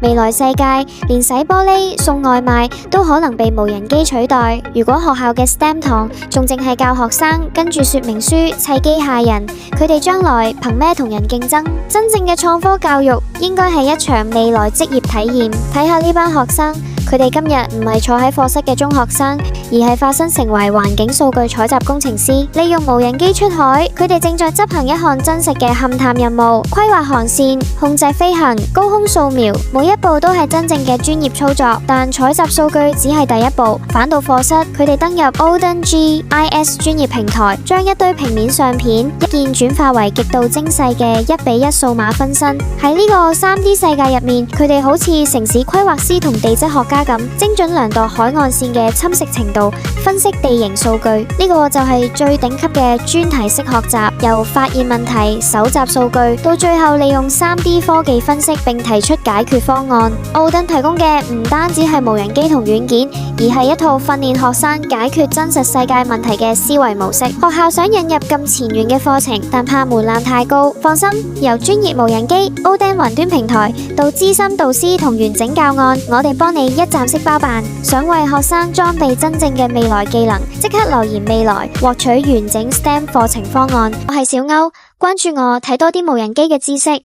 未來世界連洗玻璃、送外賣都可能被無人機取代。如果學校嘅 STEM 堂仲淨係教學生跟住說明書砌機械人，佢哋將來憑咩同人競爭？真正嘅創科教育應該係一場未來職業體驗。睇下呢班學生，佢哋今日唔係坐喺課室嘅中學生，而係化身成為環境數據採集工程師，利用無人機出海。佢哋正在執行一項真實嘅勘探任務，規劃航線、控制飛行、高空掃描，每一步都係真正嘅專業操作。但採集數據只係第一步，返到課室，佢哋登入 OdenGIS 專業平台，將一堆平面相片一鍵轉化為極度精細嘅1:1數碼分身。喺呢個 3D 世界入面，佢哋好似城市規劃師同地質學家咁，精準量度海岸線嘅侵蝕程度，分析地形數據。呢個就係最頂級嘅專題式學習，由發現問題、搜集數據，到最後利用 3D 科技分析並提出解決方案。奧登提供嘅唔單止係無人機同軟件，而係一套訓練學生解決真實世界問題嘅思維模式。學校想引入咁前沿嘅課程，但怕門檻太高。放心，由專業無人機、Oden 雲端平台到資深導師同完整教案，我哋幫你一站式包辦。想為學生裝備真正嘅未來技能，即刻留言未來獲取完整 STEM 課程方案。我係小歐，關注我睇多啲無人機嘅知識。